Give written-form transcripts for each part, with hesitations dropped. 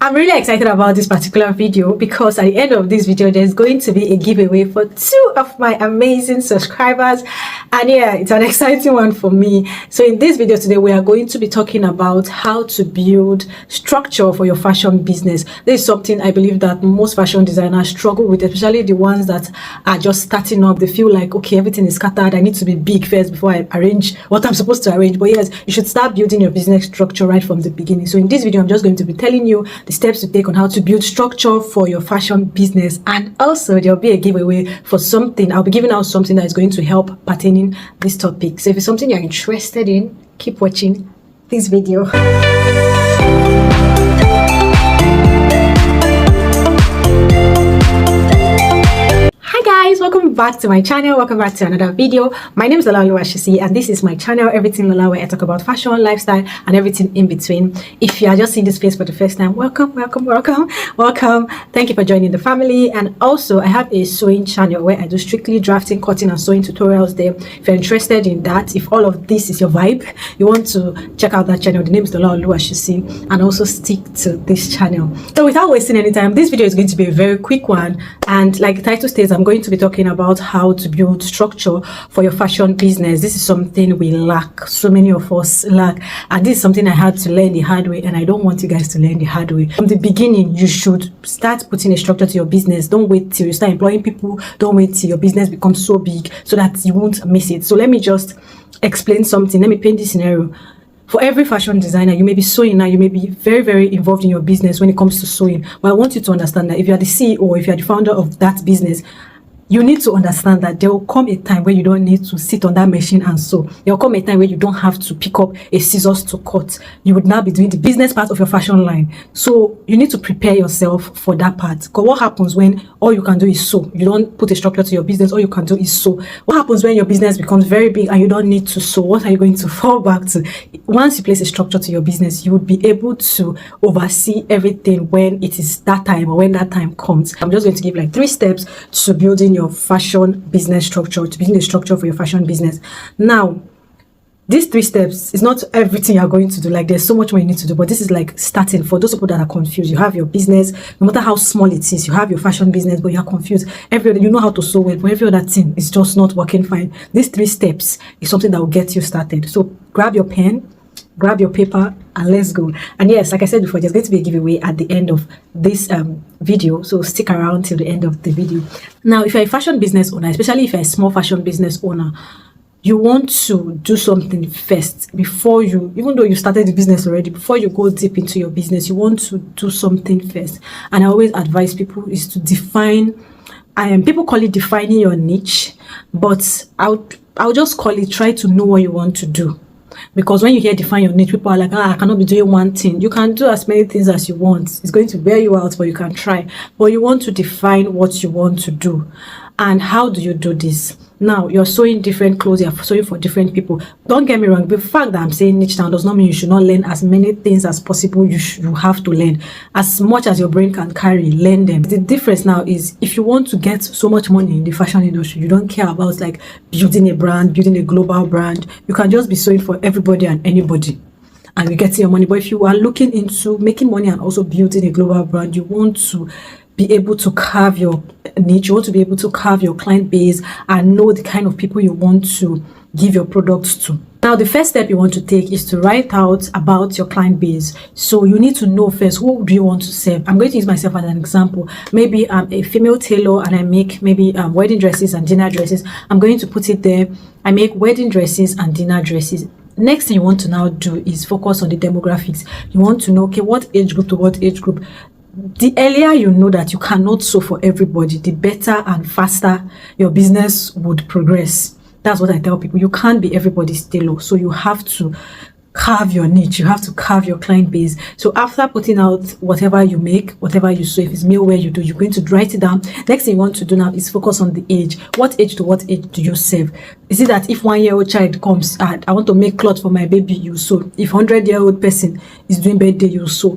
I'm really excited about this particular video because at the end of this video there's going to be a giveaway for 2 of my amazing subscribers, and yeah, it's an exciting one for me. So in this video today we are going to be talking about how to build structure for your fashion business. This is something I believe that most fashion designers struggle with, especially the ones that are just starting up. They feel like, okay, everything is scattered, I need to be big first before I arrange what I'm supposed to arrange. But yes, you should start building your business structure right from the beginning. So in this video I'm just going to be telling you the steps to take on how to build structure for your fashion business, and also there'll be a giveaway for something. I'll be giving out something that is going to help pertaining this topic. So if it's something you're interested in, keep watching this video. Guys, welcome back to my channel. Welcome back to another video. My name is Lola Oluwashisi and this is my channel, Everything Lola, where I talk about fashion, lifestyle and everything in between. If you are just seeing this place for the first time, welcome. Thank you for joining the family. And also I have a sewing channel where I do strictly drafting, cutting and sewing tutorials there. If you're interested in that, if all of this is your vibe, you want to check out that channel. The name is Lola Oluwashisi, and also stick to this channel. So without wasting any time, this video is going to be a very quick one, and like the title states, I'm going to be talking about how to build structure for your fashion business. This is something we lack, so many of us lack, and this is something I had to learn the hard way, and I don't want you guys to learn the hard way. From the beginning, you should start putting a structure to your business. Don't wait till you start employing people. Don't wait till your business becomes so big so that you won't miss it. So let me just explain something. Let me paint this scenario. For every fashion designer, you may be sewing now, you may be very involved in your business when it comes to sewing, but I want you to understand that if you are the CEO, if you are the founder of that business, you need to understand that there will come a time where you don't need to sit on that machine and sew. There will come a time where you don't have to pick up a scissors to cut. You would now be doing the business part of your fashion line. So you need to prepare yourself for that part. Because what happens when all you can do is sew? You don't put a structure to your business, all you can do is sew. What happens when your business becomes very big and you don't need to sew? What are you going to fall back to? Once you place a structure to your business, you would be able to oversee everything when it is that time or when that time comes. I'm just going to give like 3 steps to building your fashion business structure, to building a structure for your fashion business. Now, these 3 steps is not everything you're going to do. Like, there's so much more you need to do, but this is like starting for those people that are confused. You have your business, no matter how small it is, you have your fashion business, but you're confused. You know how to sew well, but every other thing is just not working fine. These 3 steps is something that will get you started. So grab your pen, grab your paper, and let's go. And yes, like I said before, there's going to be a giveaway at the end of this video, so stick around till the end of the video. Now, if you're a fashion business owner, especially if you're a small fashion business owner, you want to do something first before you, even though you started the business already, before you go deep into your business, you want to do something first. And I always advise people is to define, people call it defining your niche, but I'll just call it try to know what you want to do. Because when you hear define your niche, people are like, I cannot be doing one thing. You can do as many things as you want. It's going to wear you out, but you can try. But you want to define what you want to do. And how do you do this? Now, you're sewing different clothes, you're sewing for different people. Don't get me wrong, the fact that I'm saying niche now does not mean you should not learn as many things as possible. You have to learn. As much as your brain can carry, learn them. The difference now is if you want to get so much money in the fashion industry, you don't care about like building a brand, building a global brand. You can just be sewing for everybody and anybody, and you get your money. But if you are looking into making money and also building a global brand, you want to be able to carve your niche, you want to be able to carve your client base and know the kind of people you want to give your products to. Now, the first step you want to take is to write out about your client base. So you need to know first, who do you want to serve? I'm going to use myself as an example. Maybe I'm a female tailor and I make maybe wedding dresses and dinner dresses. I'm going to put it there. I make wedding dresses and dinner dresses. Next thing you want to now do is focus on the demographics. You want to know, okay, what age group to what age group. The earlier you know that you cannot sew for everybody, the better and faster your business would progress. That's what I tell people. You can't be everybody's tailor, so you have to carve your niche. You have to carve your client base. So after putting out whatever you make, whatever you sew, if it's meal wear you do, you're going to write it down. Next thing you want to do now is focus on the age. What age to what age do you serve? Is it that if 1-year-old child comes and I want to make clothes for my baby, you sew? If 100-year-old person is doing birthday, you sew?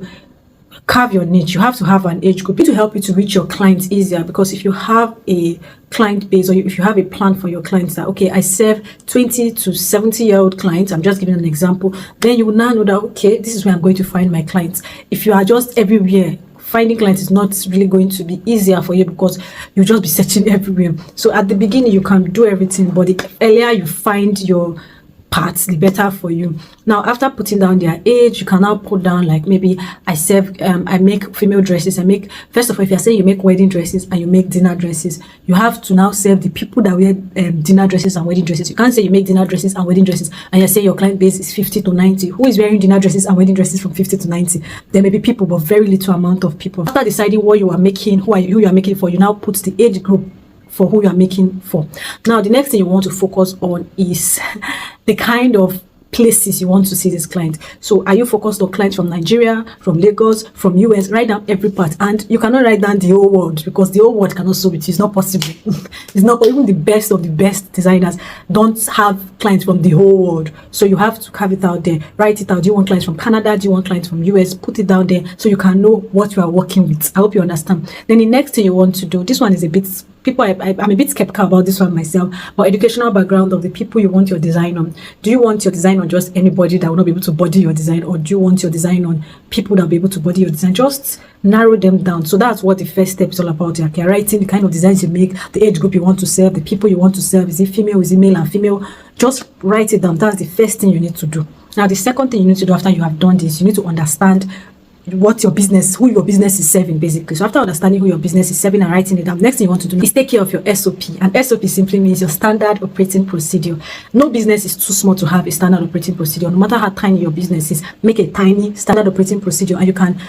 carve your niche. You have to have an age group to help you to reach your clients easier, because if you have a client base, or if you have a plan for your clients that, okay, I serve 20 to 70-year-old clients, I'm just giving an example, then you will now know that, okay, this is where I'm going to find my clients. If you are just everywhere, finding clients is not really going to be easier for you, because you'll just be searching everywhere. So at the beginning, you can do everything, but the earlier you find your parts, the better for you. Now, after putting down their age, you can now put down, like, maybe I serve, I make female dresses. First of all, if you're saying you make wedding dresses and you make dinner dresses, you have to now serve the people that wear dinner dresses and wedding dresses. You can't say you make dinner dresses and wedding dresses and you're saying your client base is 50 to 90. Who is wearing dinner dresses and wedding dresses from 50 to 90? There may be people, but very little amount of people. After deciding what you are making, who you are making for, you now put the age group for who you are making for. Now, the next thing you want to focus on is the kind of places you want to see this client. So are you focused on clients from Nigeria, from Lagos, from US? Write down every part, and you cannot write down the whole world, because the whole world cannot solve it. It's not possible. It's not. Even the best of the best designers don't have clients from the whole world. So you have to have it out there. Write it out. Do you want clients from Canada? Do you want clients from US? Put it down there so you can know what you are working with. I hope you understand. Then the next thing you want to do, this one is a bit, I'm a bit skeptical about this one myself, but educational background of the people you want your design on. Do you want your design on just anybody that will not be able to body your design, or do you want your design on people that will be able to body your design? Just narrow them down. So that's what the first step is all about. Okay, writing the kind of designs you make, the age group you want to serve, the people you want to serve. Is it female? Is it male and female? Just write it down. That's the first thing you need to do. Now, the second thing you need to do after you have done this, you need to understand what your business, who your business is serving, basically. So after understanding who your business is serving and writing it down, next thing you want to do is take care of your SOP. And SOP simply means your standard operating procedure. No business is too small to have a standard operating procedure. No matter how tiny your business is, make a tiny standard operating procedure, and you can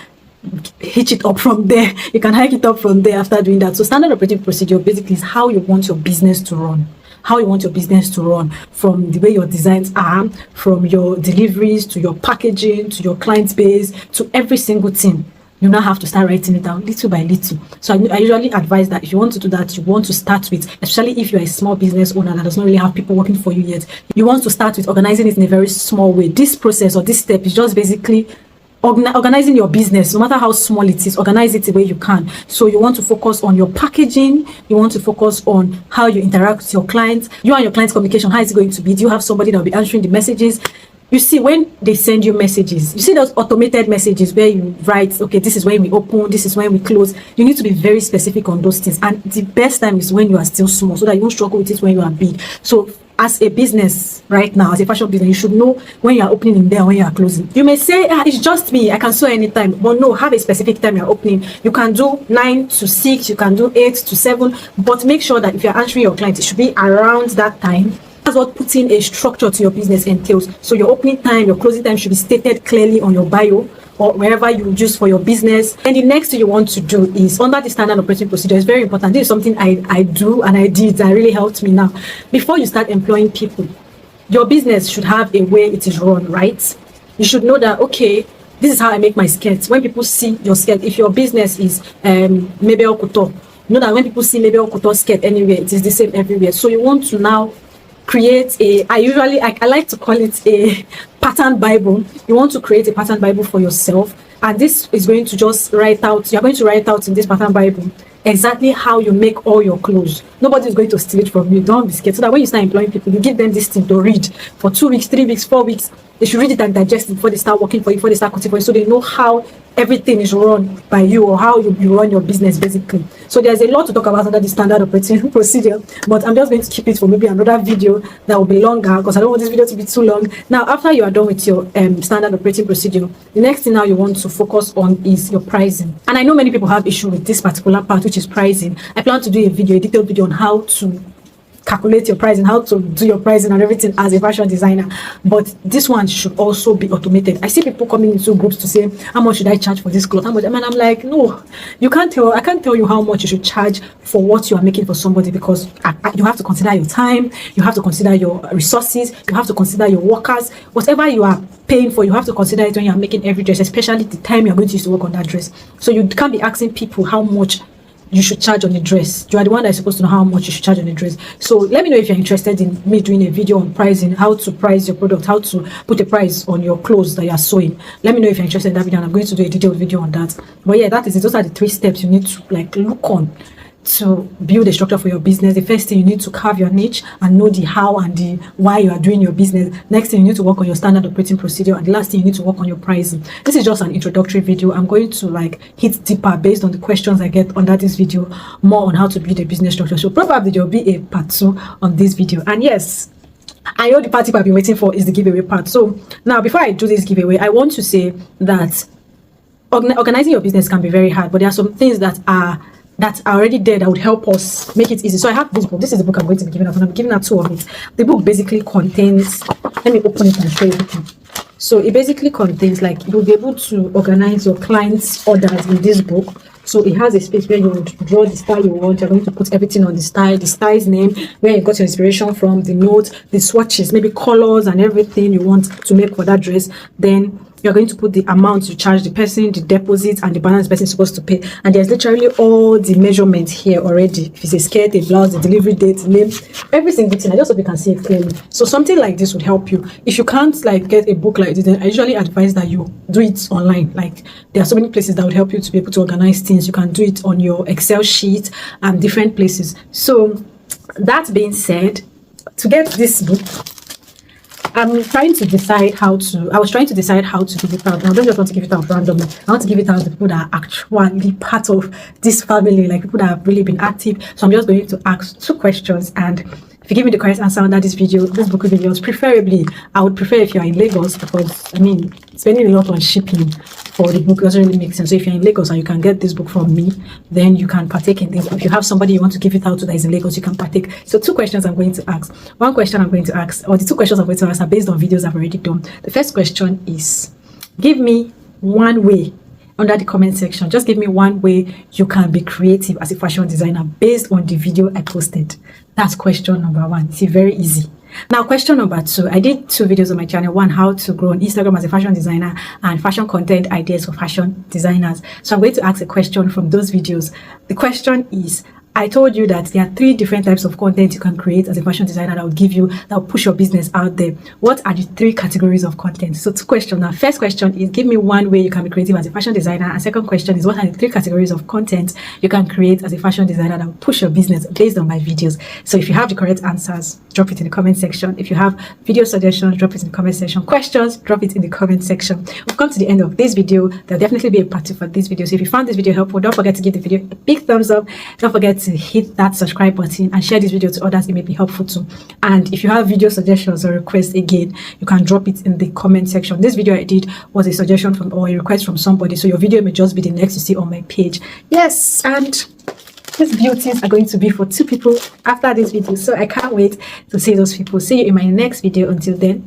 hitch it up from there. You can hike it up from there after doing that. So standard operating procedure basically is how you want your business to run. How you want your business to run, from the way your designs are, from your deliveries to your packaging to your client base to every single thing. You now have to start writing it down little by little. So I usually advise that if you want to do that, you want to start with, especially if you're a small business owner that does not really have people working for you yet, you want to start with organizing it in a very small way. This process or this step is just basically organizing your business. No matter how small it is, organize it the way you can. So you want to focus on your packaging. You want to focus on how you interact with your clients. You and your client's communication, how is it going to be? Do you have somebody that will be answering the messages? You see, when they send you messages, you see those automated messages where you write, okay, this is when we open, this is when we close. You need to be very specific on those things. And the best time is when you are still small, so that you won't struggle with it when you are big. So as a business right now, as a fashion business, you should know when you are opening in there and when you are closing. You may say, it's just me, I can sew anytime. But no, have a specific time you're opening. You can do 9 to 6, you can do 8 to 7, but make sure that if you're answering your clients, it should be around that time. That's what putting a structure to your business entails. So your opening time, your closing time should be stated clearly on your bio or wherever you use for your business. And the next thing you want to do is, under the standard operating procedure, is very important. This is something I do and I did that really helped me now. Before you start employing people, your business should have a way it is run, right? You should know that, okay, this is how I make my skirts. When people see your skirt, if your business is Mebel Couture, know that when people see Mebel Couture skirt anywhere, it is the same everywhere. So you want to now create I like to call it a pattern Bible. You want to create a pattern Bible for yourself, and this is going to just write out, you're going to write out in this pattern Bible exactly how you make all your clothes. Nobody is going to steal it from you. Don't be scared. So that when you start employing people, you give them this thing to read for 2 weeks, 3 weeks, 4 weeks. They should read it and digest it before they start working for you, before they start cutting for you, so they know how everything is run by you, or how you run your business basically. So there's a lot to talk about under the standard operating procedure, but I'm just going to keep it for maybe another video that will be longer, because I don't want this video to be too long. Now, after you are done with your standard operating procedure, the next thing now you want to focus on is your pricing. And I know many people have issue with this particular part, which is pricing. I plan to do a detailed video on how to calculate your pricing, how to do your pricing and everything as a fashion designer, but this one should also be automated. I see people coming into groups to say, how much should I charge for this cloth? How much? I mean, I'm like, no, I can't tell you how much you should charge for what you are making for somebody, because you have to consider your time, you have to consider your resources, you have to consider your workers. Whatever you are paying for, you have to consider it when you are making every dress, especially the time you're going to use to work on that dress. So you can't be asking people how much you should charge on a dress. You are the one that's supposed to know how much you should charge on a dress. So let me know if you're interested in me doing a video on pricing, how to price your product, how to put a price on your clothes that you're sewing. Let me know if you're interested in that video, and I'm going to do a detailed video on that. But yeah, that is it. Those are the 3 steps you need to like look on to build a structure for your business. The first thing, you need to carve your niche and know the how and the why you are doing your business. Next thing, you need to work on your standard operating procedure, and the last thing, you need to work on your pricing. This is just an introductory video. I'm going to like hit deeper based on the questions I get under this video, more on how to build a business structure. So probably there will be a part 2 on this video. And yes, I know the part I've been waiting for is the giveaway part. So now, before I do this giveaway, I want to say that organizing your business can be very hard, but there are some things that are already there that would help us make it easy. So I have this book. This is the book I'm going to be giving out, and I'm giving out 2 of it. The book basically contains, let me open it and show you. So it basically contains, like, you'll be able to organize your clients' orders in this book. So it has a space where you would draw the style you want. You're going to put everything on the style's name, where you got your inspiration from, the notes, the swatches, maybe colors and everything you want to make for that dress. Then you're going to put the amount you charge the person, the deposit, and the balance the person is supposed to pay. And there's literally all the measurements here already. If it's a skirt, a blouse, the delivery date, the name, every single thing. I just hope you can see it clearly. So something like this would help you. If you can't like get a book like this, then I usually advise that you do it online. Like, there are so many places that would help you to be able to organize things. You can do it on your Excel sheet and different places. So that being said, to get this book, I was trying to decide how to give it out. I don't just want to give it out randomly. I want to give it out to people that are actually part of this family, like people that have really been active. So I'm just going to ask 2 questions, and if you give me the correct answer under this video, this book will be yours. Preferably, I would prefer if you're in Lagos, because I mean, spending a lot on shipping for the book doesn't really make sense. So if you're in Lagos and you can get this book from me, then you can partake in this. If you have somebody you want to give it out to that is in Lagos, you can partake. So 2 questions I'm going to ask. One question I'm going to ask, or the 2 questions I'm going to ask, are based on videos I've already done. The first question is, give me one way under the comment section. Just give me one way you can be creative as a fashion designer based on the video I posted. That's question number 1. It's very easy. Now, question number 2, I did 2 videos on my channel. One, how to grow on Instagram as a fashion designer, and fashion content ideas for fashion designers. So I'm going to ask a question from those videos. The question is, I told you that there are 3 different types of content you can create as a fashion designer that will give you, that will push your business out there. What are the 3 categories of content? So 2 questions. Now, first question is, give me one way you can be creative as a fashion designer. And second question is, what are the 3 categories of content you can create as a fashion designer that will push your business based on my videos? So if you have the correct answers, drop it in the comment section. If you have video suggestions, drop it in the comment section. Questions, drop it in the comment section. We've come to the end of this video. There'll definitely be a part 2 for this video. So if you found this video helpful, don't forget to give the video a big thumbs up. Don't forget to hit that subscribe button and share this video to others. It may be helpful too. And if you have video suggestions or requests, again, you can drop it in the comment section. This video I did was a suggestion from, or a request from somebody, so your video may just be the next you see on my page. Yes, and these beauties are going to be for 2 people after this video, so I can't wait to see those people. See you in my next video. Until then,